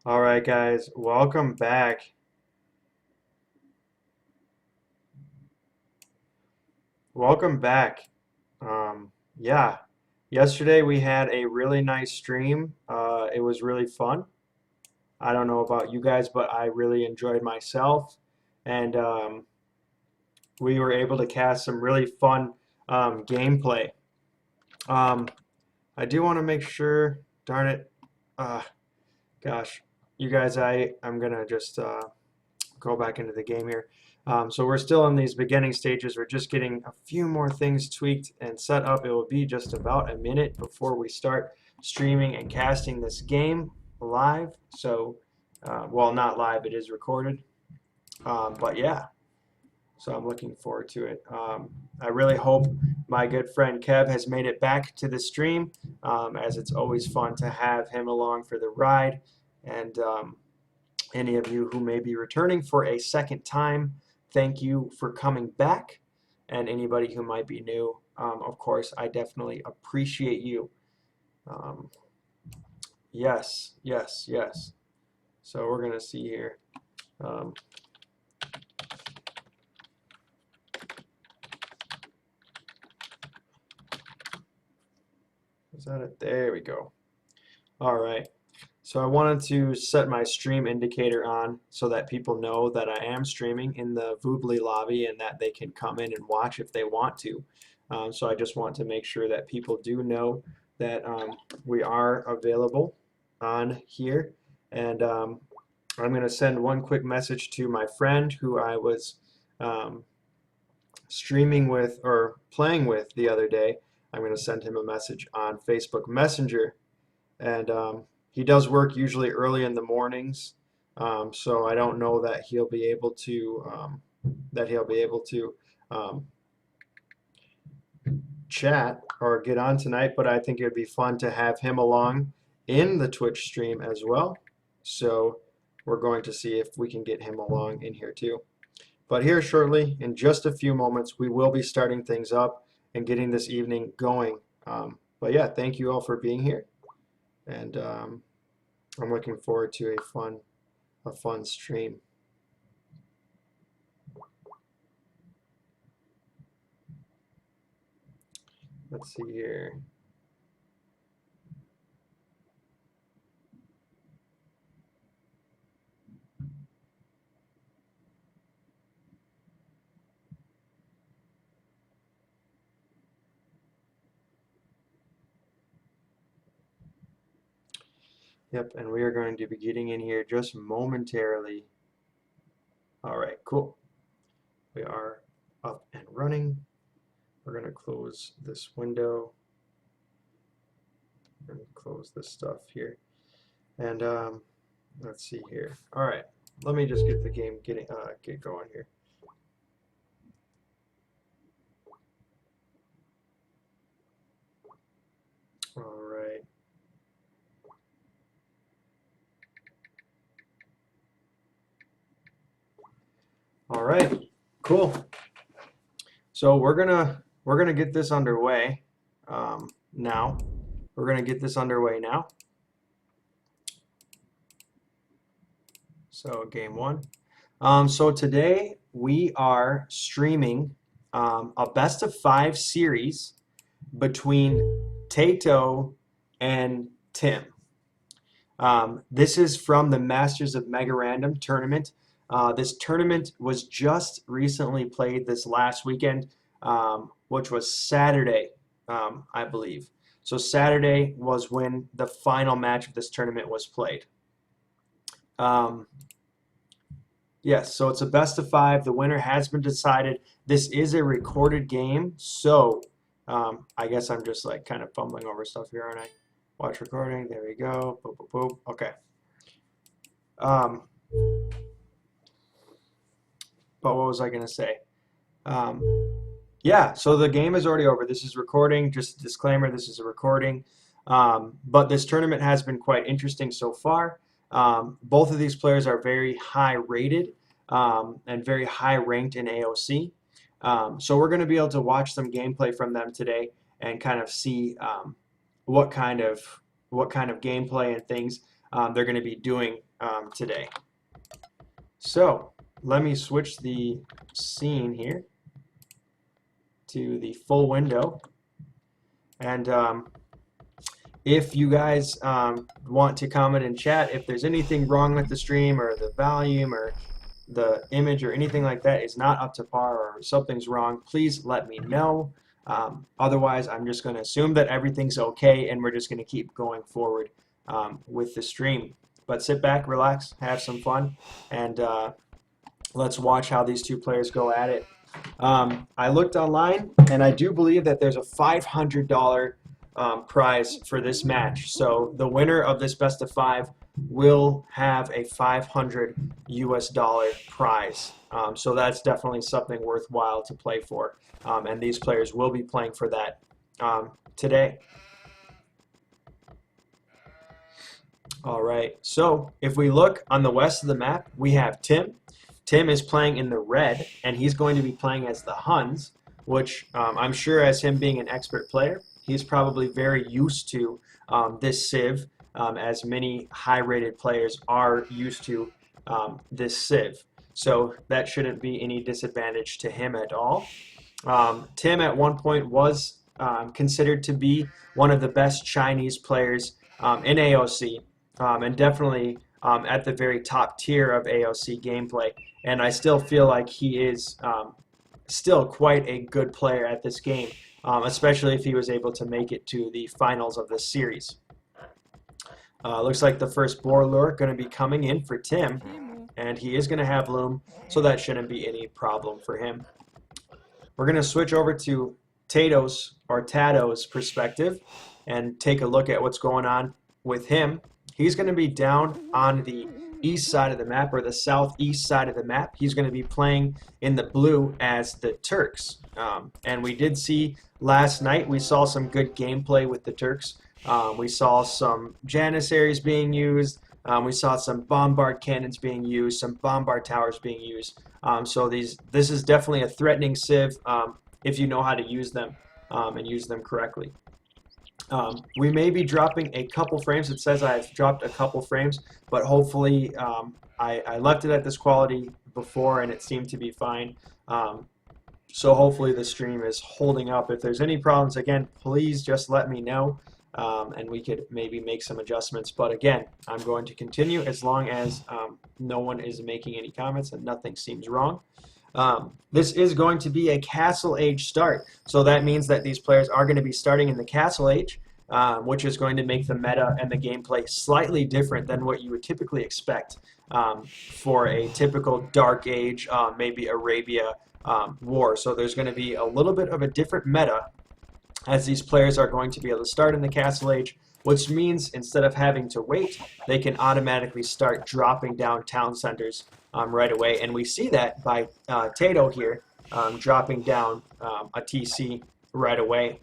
All right, guys, welcome back. Welcome back. Yeah, yesterday we had a really nice stream. It was really fun. I don't know about you guys, but I really enjoyed myself, and we were able to cast some really fun gameplay. Um, I do want to make sure, darn it, uh, gosh, you guys, I'm gonna just go back into the game here. So we're still in these beginning stages. We're just getting a few more things tweaked and set up. It will be just about a minute before we start streaming and casting this game live. So, well, not live, it is recorded. But yeah, so I'm looking forward to it. I really hope my good friend Kev has made it back to the stream, as it's always fun to have him along for the ride. And any of you who may be returning for a second time, thank you for coming back. And anybody who might be new, of course, I definitely appreciate you. Um, yes, yes, yes. So we're going to see here. Um, is that it? There we go. All right. So I wanted to set my stream indicator on so that people know that I am streaming in the Voobly lobby and that they can come in and watch if they want to. So I just want to make sure that people do know that we are available on here. And I'm going to send one quick message to my friend who I was um, streaming with or playing with the other day. I'm going to send him a message on Facebook Messenger, and he does work usually early in the mornings, so I don't know that he'll be able to um, chat or get on tonight. But I think it would be fun to have him along in the Twitch stream as well. So we're going to see if we can get him along in here too. But here shortly, in just a few moments, we will be starting things up and getting this evening going. But yeah, thank you all for being here, and I'm looking forward to a fun stream. Let's see here. Yep, and we are going to be getting in here just momentarily. All right, cool. We are up and running. We're going to close this window and close this stuff here. And let's see here. All right, let me just get the game get going here. All right. All right, cool. So we're gonna get this underway now. We're gonna get this underway now. So game one. So today we are streaming a best of 5 series between TaToH and Tim. This is from the Masters of Mega Random tournament. This tournament was just recently played this last weekend, which was Saturday, I believe. So Saturday was when the final match of this tournament was played. Yes, so it's a best of 5. The winner has been decided. This is a recorded game, so I guess I'm just like kind of fumbling over stuff here, aren't I? Watch recording. There we go. Boop, boop, boop. Okay. But what was I going to say? Um, yeah, so the game is already over. This is recording. Just a disclaimer, this is a recording. But this tournament has been quite interesting so far. Both of these players are very high rated and very high ranked in AOC. So we're going to be able to watch some gameplay from them today and kind of see what kind of gameplay and things they're going to be doing today. So let me switch the scene here to the full window. And if you guys want to comment in chat, if there's anything wrong with the stream or the volume or the image or anything like that is not up to par or something's wrong, please let me know. Otherwise, I'm just going to assume that everything's okay and we're just going to keep going forward with the stream. But sit back, relax, have some fun, and let's watch how these two players go at it. I looked online, and I do believe that there's a $500 prize for this match. So the winner of this best of 5 will have a $500 US prize. So that's definitely something worthwhile to play for. And these players will be playing for that today. All right, so if we look on the west of the map, we have Tim. Tim is playing in the red, and he's going to be playing as the Huns, which I'm sure as him being an expert player, he's probably very used to this civ, as many high-rated players are used to this civ. So that shouldn't be any disadvantage to him at all. Tim at one point was considered to be one of the best Chinese players in AOC, and definitely at the very top tier of AOC gameplay. And I still feel like he is still quite a good player at this game, especially if he was able to make it to the finals of this series. Looks like the first boar lure going to be coming in for Tim, and he is going to have loom, so that shouldn't be any problem for him. We're going to switch over to TaToH's perspective and take a look at what's going on with him. He's going to be down on the east side of the map, or the southeast side of the map. He's going to be playing in the blue as the Turks. And we did see last night, we saw some good gameplay with the Turks. We saw some Janissaries being used. We saw some bombard cannons being used, some bombard towers being used. So this is definitely a threatening civ if you know how to use them and use them correctly. We may be dropping a couple frames. It says I've dropped a couple frames, but hopefully I left it at this quality before and it seemed to be fine. So hopefully the stream is holding up. If there's any problems, again, please just let me know. And we could maybe make some adjustments. But again, I'm going to continue as long as no one is making any comments and nothing seems wrong. This is going to be a Castle Age start, so that means that these players are going to be starting in the Castle Age, which is going to make the meta and the gameplay slightly different than what you would typically expect for a typical Dark Age, maybe Arabia war. So there's going to be a little bit of a different meta as these players are going to be able to start in the Castle Age, which means instead of having to wait, they can automatically start dropping down town centers right away. And we see that by TaToH here dropping down a TC right away.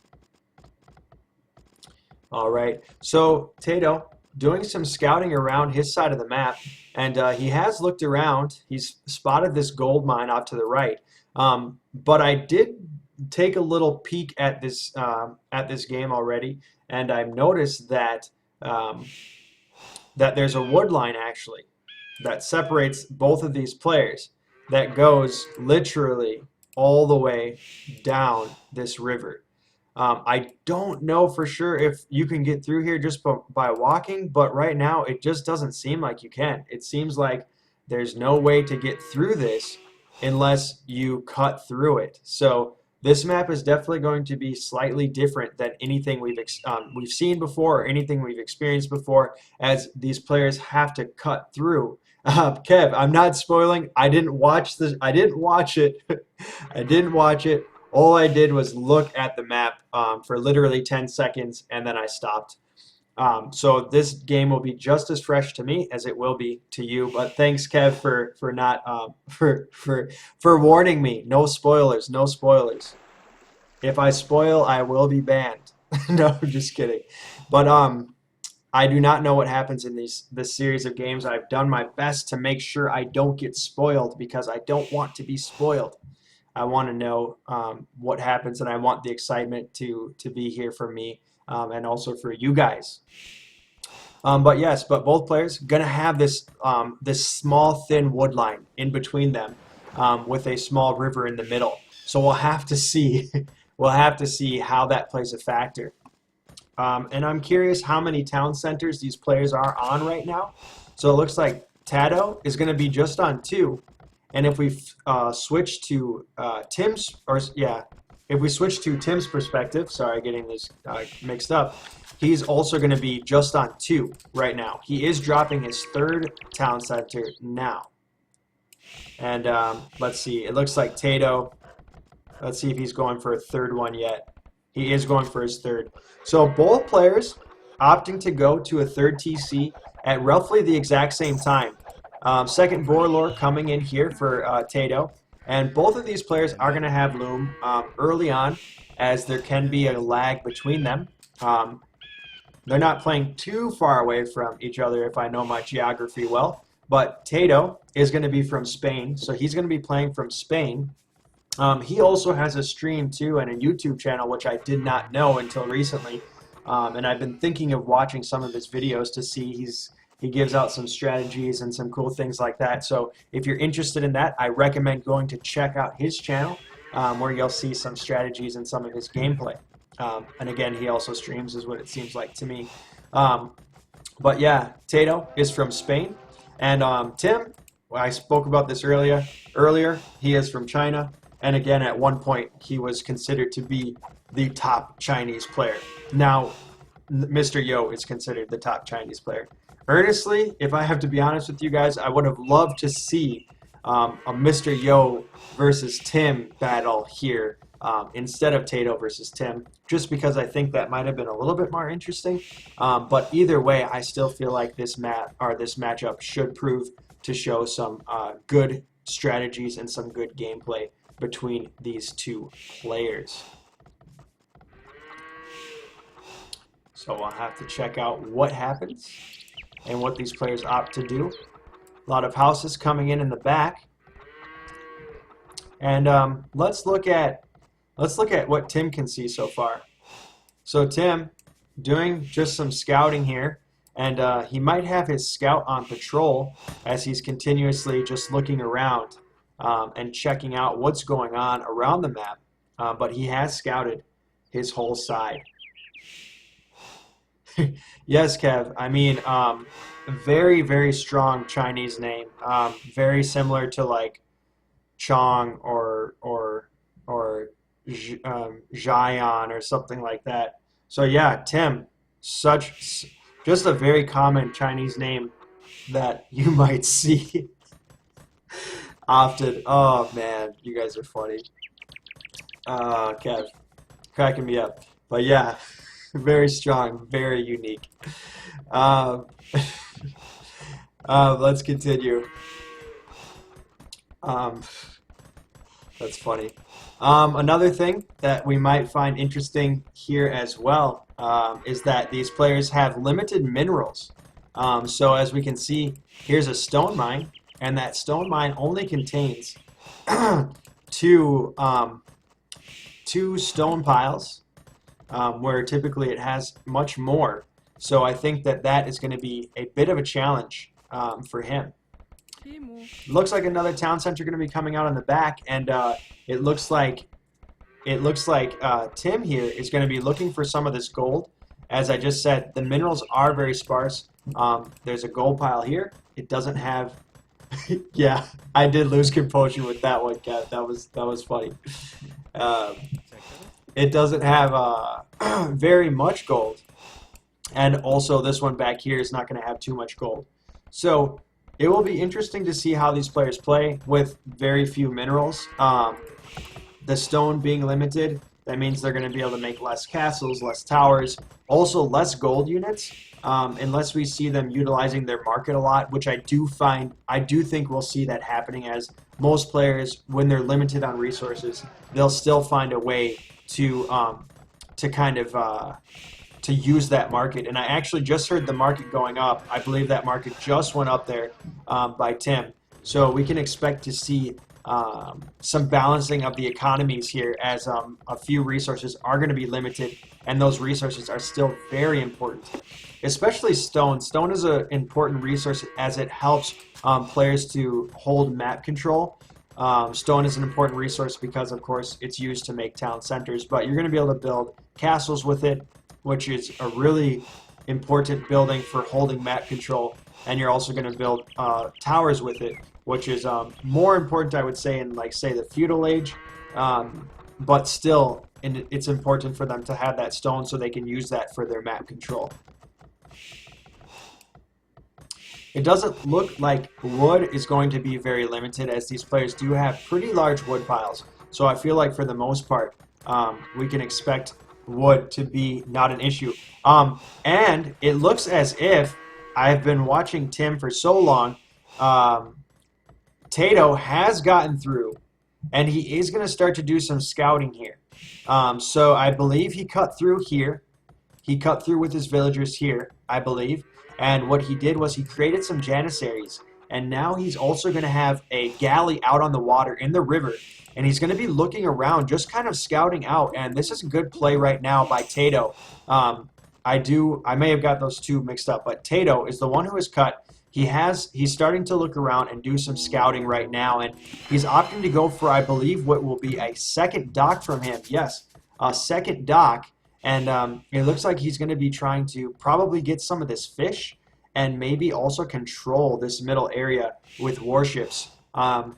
All right, so TaToH doing some scouting around his side of the map, and he has looked around. He's spotted this gold mine off to the right. But I did take a little peek at this game already, and I've noticed that that there's a wood line actually that separates both of these players that goes literally all the way down this river. I don't know for sure if you can get through here just by walking, but right now it just doesn't seem like you can. It seems like there's no way to get through this unless you cut through it. So this map is definitely going to be slightly different than anything we've seen before or anything we've experienced before, as these players have to cut through. Kev, I'm not spoiling. I didn't watch this. I didn't watch it. I didn't watch it. All I did was look at the map for literally 10 seconds, and then I stopped. So this game will be just as fresh to me as it will be to you. But thanks, Kev, for not for warning me. No spoilers. No spoilers. If I spoil, I will be banned. No, I'm just kidding. But I do not know what happens in this series of games. I've done my best to make sure I don't get spoiled because I don't want to be spoiled. I want to know what happens, and I want the excitement to be here for me and also for you guys. But yes, but both players gonna have this small thin wood line in between them, with a small river in the middle. So we'll have to see we'll have to see how that plays a factor. And I'm curious how many town centers these players are on right now. So it looks like TaToH is going to be just on 2. And if we switch to if we switch to Tim's perspective, sorry, getting this mixed up, he's also going to be just on 2 right now. He is dropping his 3rd town center now. And let's see, it looks like TaToH, let's see if he's going for a 3rd one yet. He is going for his 3rd. So both players opting to go to a 3rd TC at roughly the exact same time. 2nd Borlore coming in here for TaToH. And both of these players are going to have Loom early on, as there can be a lag between them. They're not playing too far away from each other if I know my geography well. But TaToH is going to be from Spain, so he's going to be playing from Spain. He also has a stream too and a YouTube channel, which I did not know until recently. And I've been thinking of watching some of his videos to see he gives out some strategies and some cool things like that. So if you're interested in that, I recommend going to check out his channel, where you'll see some strategies and some of his gameplay. And again, he also streams, is what it seems like to me. But yeah, TaToH is from Spain. And Tim, I spoke about this earlier. He is from China. And again, at one point, he was considered to be the top Chinese player. Now, Mr. Yo is considered the top Chinese player. Earnestly, if I have to be honest with you guys, I would have loved to see a Mr. Yo versus Tim battle here, instead of TaToH versus Tim, just because I think that might have been a little bit more interesting. But either way, I still feel like this matchup should prove to show some good strategies and some good gameplay between these 2 players. So we'll have to check out what happens and what these players opt to do. A lot of houses coming in the back. And let's look at what Tim can see so far. So Tim doing just some scouting here, and he might have his scout on patrol as he's continuously just looking around and checking out what's going on around the map. But he has scouted his whole side. Yes, Kev. I mean, very, very strong Chinese name. Very similar to like Chong or Jian or something like that. So yeah, Tim, just a very common Chinese name that you might see often. Oh man, you guys are funny. Kev, cracking me up. But yeah, very strong, very unique. Let's continue. That's funny. Another thing that we might find interesting here as well is that these players have limited minerals. So as we can see, here's a stone mine, and that stone mine only contains two stone piles, where typically it has much more. So I think that is going to be a bit of a challenge for him. Looks like another town center going to be coming out on the back, and it looks like Tim here is going to be looking for some of this gold. As I just said, the minerals are very sparse. There's a gold pile here. It doesn't have. Yeah, I did lose composure with that one, Kat. That was funny. It doesn't have very much gold, and also this one back here is not going to have too much gold. So it will be interesting to see how these players play with very few minerals. The stone being limited, that means they're going to be able to make less castles, less towers, also less gold units, unless we see them utilizing their market a lot, which I do think we'll see that happening, as most players, when they're limited on resources, they'll still find a way to kind of to use that market. And I actually just heard the market going up. I believe that market just went up there by Tim. So we can expect to see some balancing of the economies here, as a few resources are going to be limited, and those resources are still very important, especially stone. Stone is an important resource as it helps players to hold map control. Stone is an important resource because, of course, it's used to make town centers, but you're going to be able to build castles with it, which is a really important building for holding map control, and you're also going to build towers with it, which is more important, I would say, in, like, say, the feudal age, but still, it's important for them to have that stone so they can use that for their map control. It doesn't look like wood is going to be very limited, as these players do have pretty large wood piles. So I feel like for the most part, we can expect wood to be not an issue. And it looks as if I've been watching Tim for so long. TaToH has gotten through, and he is going to start to do some scouting here. So I believe he cut through here. He cut through with his villagers here, I believe. And what he did was he created some janissaries. And now he's also going to have a galley out on the water in the river. And he's going to be looking around, just kind of scouting out. And this is a good play right now by TaToH. I may have got those two mixed up, but TaToH is the one who is cut. He's starting to look around and do some scouting right now, and he's opting to go for, I believe, what will be a second dock from him. Yes, a second dock, and it looks like he's going to be trying to probably get some of this fish and maybe also control this middle area with warships. And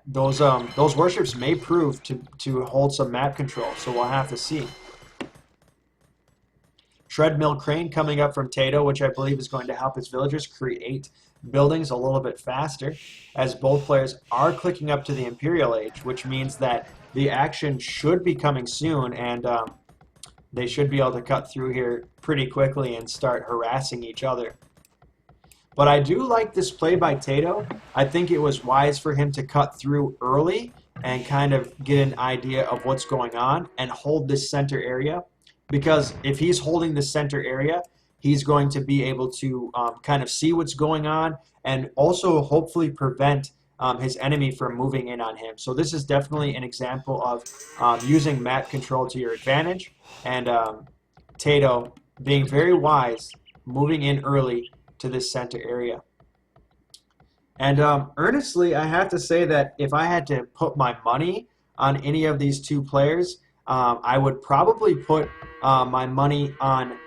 those warships may prove to hold some map control, so we'll have to see. Treadmill crane coming up from TaToH, which I believe is going to help his villagers create buildings a little bit faster, as both players are clicking up to the Imperial Age, which means that the action should be coming soon, and they should be able to cut through here pretty quickly and start harassing each other. But I do like this play by TaToH. I think it was wise for him to cut through early and kind of get an idea of what's going on and hold this center area. Because if he's holding the center area, he's going to be able to kind of see what's going on and also hopefully prevent his enemy from moving in on him. So this is definitely an example of using map control to your advantage, and TaToH being very wise, moving in early to this center area. And earnestly, I have to say that if I had to put my money on any of these two players, I would probably put my money on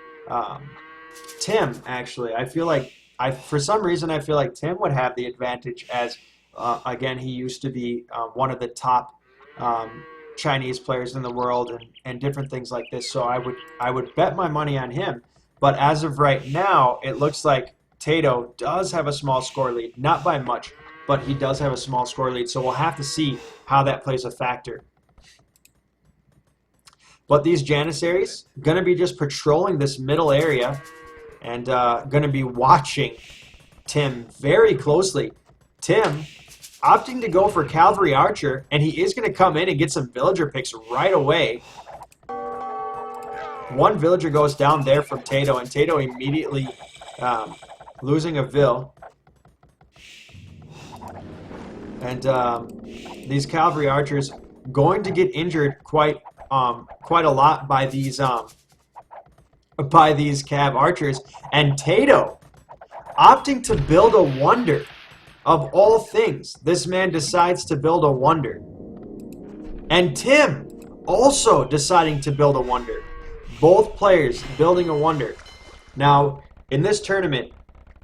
Tim, actually. I feel like, for some reason, I feel like Tim would have the advantage, as, again, he used to be one of the top Chinese players in the world, and different things like this. So I would bet my money on him. But as of right now, it looks like TaToH does have a small score lead. Not by much, but he does have a small score lead. So we'll have to see how that plays a factor. But these janissaries going to be just patrolling this middle area and going to be watching Tim very closely. Tim opting to go for Cavalry Archer, and he is going to come in and get some villager picks right away. One villager goes down there from TaToH, and TaToH immediately losing a vill. And these Cavalry Archers going to get injured quite a lot by these Cav Archers, and TaToH opting to build a wonder. Of all things, this man decides to build a wonder. And Tim also deciding to build a wonder. Both players building a wonder. Now, in this tournament,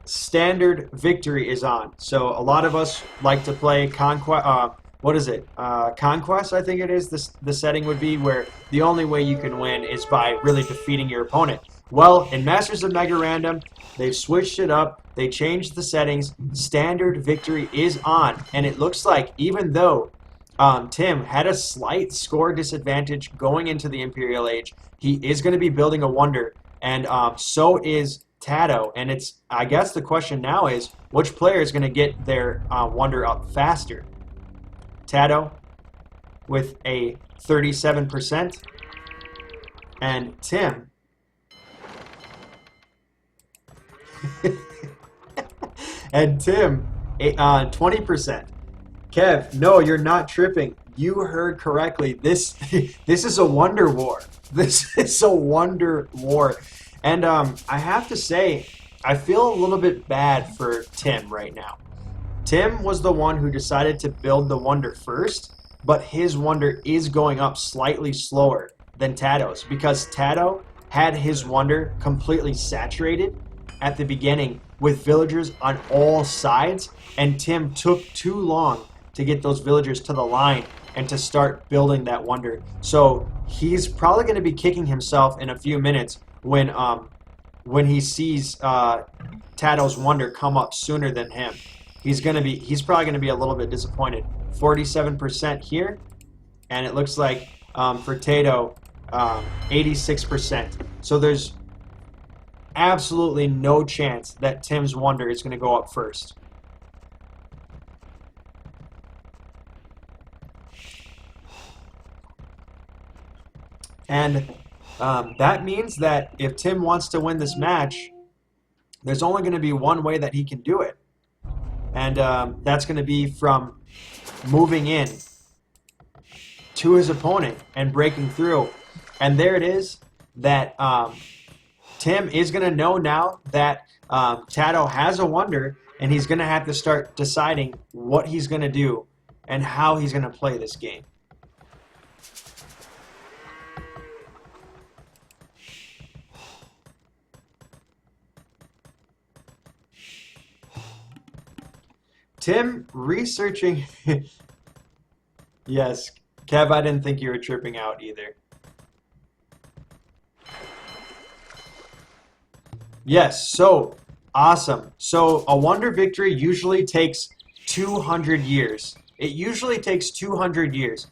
standard victory is on. So a lot of us like to play Conquest. What is it? Conquest, I think it is. The setting would be where the only way you can win is by really defeating your opponent. Well, in Masters of Mega Random, they've switched it up. They changed the settings. Standard victory is on. And it looks like, even though Tim had a slight score disadvantage going into the Imperial Age, he is going to be building a wonder. And so is TaToH. And I guess the question now is, which player is going to get their wonder up faster? TaToH with a 37%, and Tim and Tim 20%. Kev, no, you're not tripping. You heard correctly. This this is a wonder war. This is a wonder war. And I have to say, I feel a little bit bad for Tim right now. Tim was the one who decided to build the wonder first, but his wonder is going up slightly slower than TaToH's because TaToH had his wonder completely saturated at the beginning with villagers on all sides, and Tim took too long to get those villagers to the line and to start building that wonder. So he's probably going to be kicking himself in a few minutes when he sees TaToH's wonder come up sooner than him. He's probably gonna be a little bit disappointed. 47% here, and it looks like for TaToH, 86%. So there's absolutely no chance that Tim's wonder is gonna go up first. And that means that if Tim wants to win this match, there's only going to be one way that he can do it. And that's going to be from moving in to his opponent and breaking through. And there it is that Tim is going to know now that TaToH has a wonder, and he's going to have to start deciding what he's going to do and how he's going to play this game. Tim researching. Yes, Kev, I didn't think you were tripping out either. Yes, so awesome. So a wonder victory usually takes 200 years. It usually takes 200 years.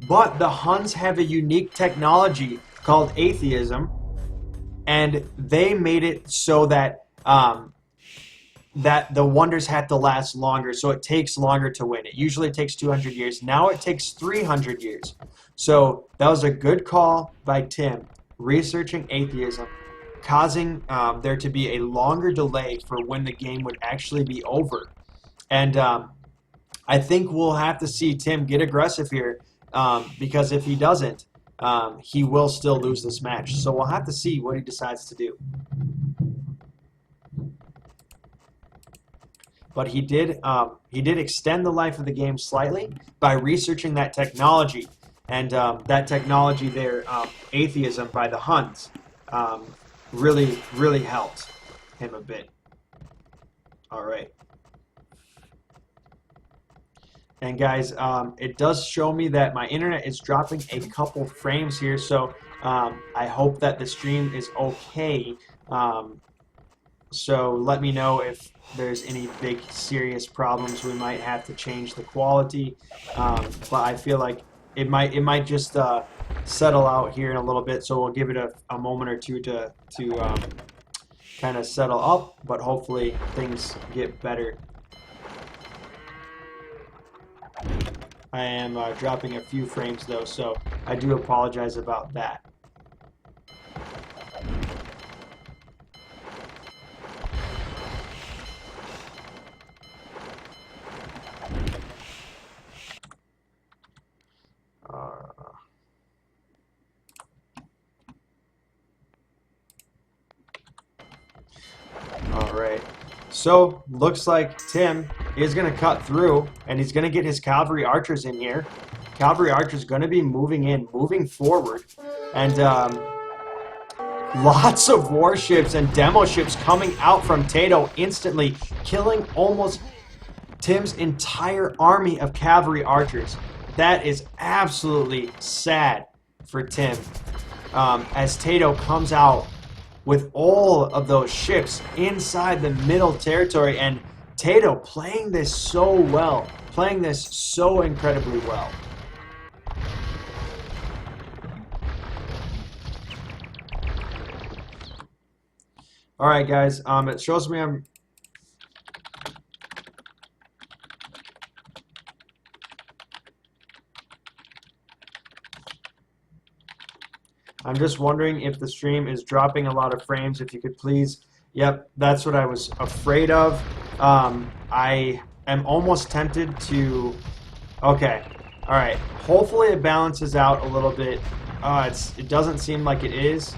But the Huns have a unique technology called atheism, and they made it so that that the wonders have to last longer, so it takes longer to win. It usually takes 200 years. Now it takes 300 years. So that was a good call by Tim, researching atheism, causing there to be a longer delay for when the game would actually be over. And I think we'll have to see Tim get aggressive here, because if he doesn't, he will still lose this match. So we'll have to see what he decides to do. But he did extend the life of the game slightly by researching that technology, and that technology there, atheism by the Huns, really helped him a bit. All right. And guys, it does show me that my internet is dropping a couple frames here, so I hope that the stream is okay. So let me know if there's any big serious problems. We might have to change the quality, but I feel like it might just settle out here in a little bit. So we'll give it a moment or two to kind of settle up, but hopefully things get better. I am dropping a few frames though, so I do apologize about that. All right. So looks like Tim is going to cut through, and he's going to get his cavalry archers in here. Cavalry archers going to be moving forward, and lots of warships and demo ships coming out from TaToH instantly, killing almost Tim's entire army of cavalry archers. That is absolutely sad for Tim, as TaToH comes out with all of those ships inside the middle territory, and TaToH playing this so well, playing this so incredibly well. All right, guys, it shows me I'm just wondering if the stream is dropping a lot of frames. If you could please, yep, that's what I was afraid of. I am almost tempted to Okay. All right. Hopefully it balances out a little bit. It doesn't seem like it is.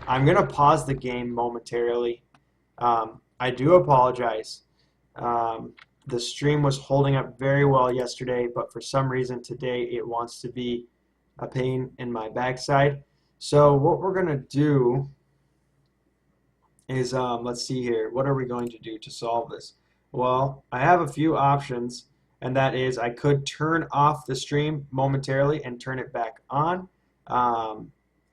I'm gonna pause the game momentarily. I do apologize. Um, the stream was holding up very well yesterday, but for some reason today it wants to be a pain in my backside. So what we're gonna do is, let's see here. What are we going to do to solve this? Well, I have a few options, and that is I could turn off the stream momentarily and turn it back on. Um,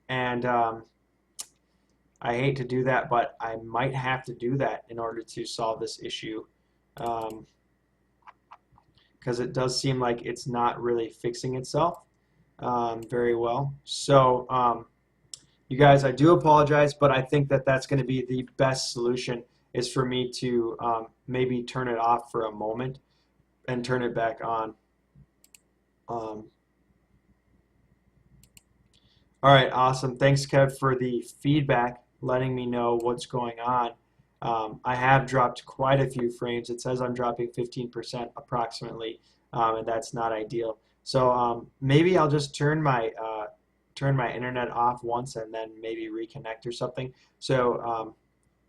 and I hate to do that, but I might have to do that in order to solve this issue. Um, because it does seem like it's not really fixing itself very well. So, you guys, I do apologize, but I think that that's going to be the best solution is for me to maybe turn it off for a moment and turn it back on. Um, all right, awesome. Thanks, Kev, for the feedback, letting me know what's going on. I have dropped quite a few frames. It says I'm dropping 15% approximately, and that's not ideal. So maybe I'll just turn my internet off once and then maybe reconnect or something. So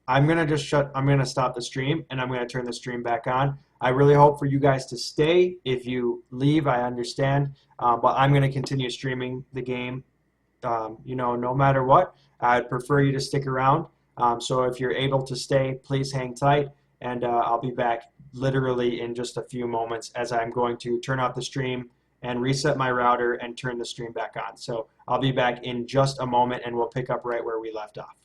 I'm gonna stop the stream and I'm gonna turn the stream back on. I really hope for you guys to stay. If you leave, I understand, but I'm gonna continue streaming the game. No matter what, I'd prefer you to stick around. So if you're able to stay, please hang tight, and I'll be back literally in just a few moments as I'm going to turn off the stream and reset my router and turn the stream back on. So I'll be back in just a moment, and we'll pick up right where we left off.